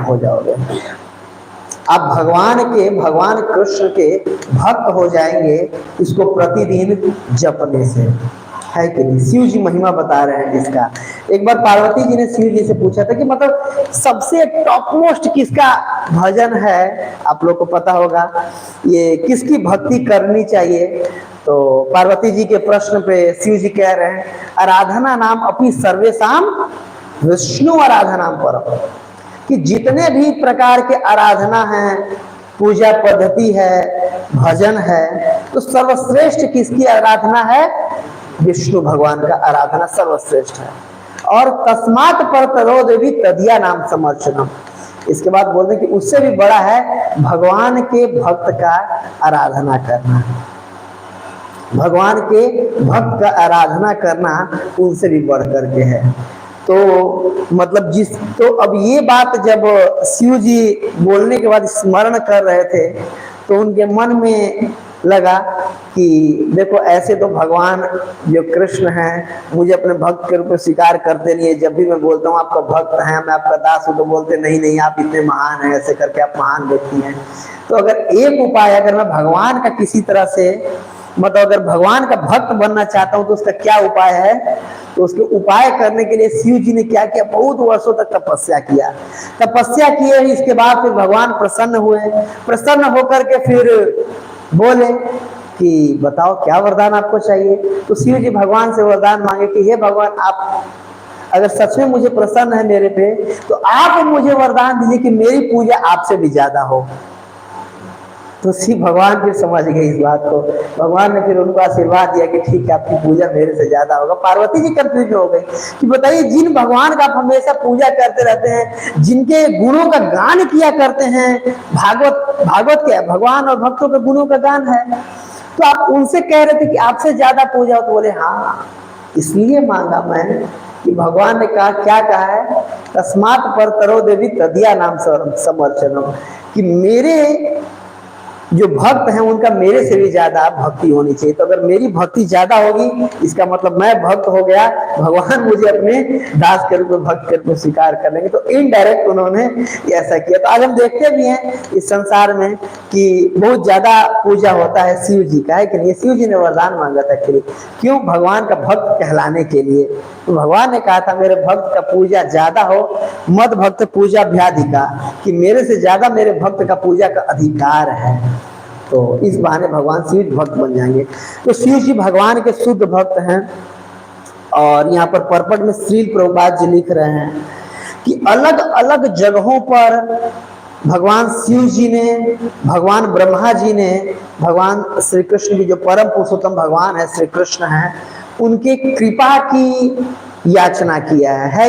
हो जाओगे। आप भगवान कृष्ण के भक्त हो जाएंगे इसको प्रतिदिन जपने से, है कि नहीं। शिव जी महिमा बता रहे हैं इसका। एक बार पार्वती जी ने शिव जी से पूछा था कि मतलब सबसे टॉप मोस्ट किसका भजन है, आप लोग को पता होगा, ये किसकी भक्ति करनी चाहिए। तो पार्वती जी के प्रश्न पे शिव जी कह रहे हैं, आराधना नाम अपनी सर्वेशाम विष्णु आराधना परम, कि जितने भी प्रकार के आराधना है, पूजा पद्धति है, भजन है, तो सर्वश्रेष्ठ किसकी आराधना है, विष्णु भगवान का आराधना सर्वश्रेष्ठ है। और तस्मात् परतरो देवी तदिया नाम समर्चनम, इसके बाद बोलते हैं कि उससे भी बड़ा है भगवान के भक्त का आराधना करना, भगवान के भक्त का आराधना करना उनसे भी बढ़ करके है। तो मतलब तो अब ये बात जब शिव जी बोलने के बाद स्मरण कर रहे थे तो उनके मन में लगा कि देखो ऐसे तो भगवान जो कृष्ण हैं मुझे अपने भक्त के रूप में स्वीकार करते नहीं है। जब भी मैं बोलता हूँ आपका भक्त हैं, मैं आपका दास हूँ, तो बोलते नहीं नहीं आप इतने महान हैं, ऐसे करके आप महान व्यक्ति हैं। तो अगर एक उपाय, अगर मैं भगवान का किसी तरह से मतलब अगर भगवान का भक्त बनना चाहता हूं तो उसका क्या उपाय है, तो उसके उपाय करने के लिए शिव जी ने क्या किया, बहुत वर्षों तक तपस्या किया। तपस्या किए, इसके बाद फिर भगवान प्रसन्न हुए। प्रसन्न होकर के फिर बोले कि बताओ क्या वरदान आपको चाहिए। तो शिव जी भगवान से वरदान मांगे कि हे भगवान, आप अगर सच में मुझे प्रसन्न है मेरे पे, तो आप मुझे वरदान दीजिए कि मेरी पूजा आपसे भी ज्यादा हो। तो शिव भगवान फिर समझ गए इस बात को। भगवान ने फिर उनको आशीर्वाद दिया कि ठीक है आपकी पूजा मेरे से ज्यादा होगा। पार्वती जी कंफ्यूज हो गई कि बताइए, जिन भगवान का आप हमेशा पूजा करते रहते हैं, जिनके गुणों का गान किया करते हैं, भागवत क्या है, भगवान और भक्तों के गुणों का गान है, तो आप उनसे कह रहे थे कि आपसे ज्यादा पूजा हो। तो बोले हाँ, इसलिए मांगा मैं कि भगवान ने कहा, क्या कहा है, तस्मात् परतरो देवी तदिया नाम समर्चनम, कि मेरे जो भक्त हैं उनका मेरे से भी ज्यादा भक्ति होनी चाहिए। तो अगर मेरी भक्ति ज्यादा होगी इसका मतलब मैं भक्त हो गया, भगवान मुझे अपने दास के रूप में भक्त के रूप में स्वीकार कर लेंगे। तो इनडायरेक्ट उन्होंने ऐसा किया। तो आज हम देखते भी हैं इस संसार में कि बहुत ज्यादा पूजा होता है शिव जी का, है कि नहीं। शिव जी ने वरदान मांगा था क्यों, भगवान का भक्त कहलाने के लिए। तो भगवान ने कहा था मेरे भक्त का पूजा ज्यादा हो, मद भक्त पूजा भ्याधिका, कि मेरे से ज्यादा मेरे भक्त का पूजा का अधिकार है। तो इस बहाने भगवान शिव भक्त बन जाएंगे। तो शिव जी भगवान के शुद्ध भक्त हैं। और यहाँ पर पर्पट में श्रील प्रभुपाद जी लिख रहे हैं कि अलग अलग जगहों पर भगवान शिव जी ने, भगवान ब्रह्मा जी ने, भगवान श्री कृष्ण की जो परम पुरुषोत्तम भगवान है श्री कृष्ण है, उनके कृपा की याचना किया है।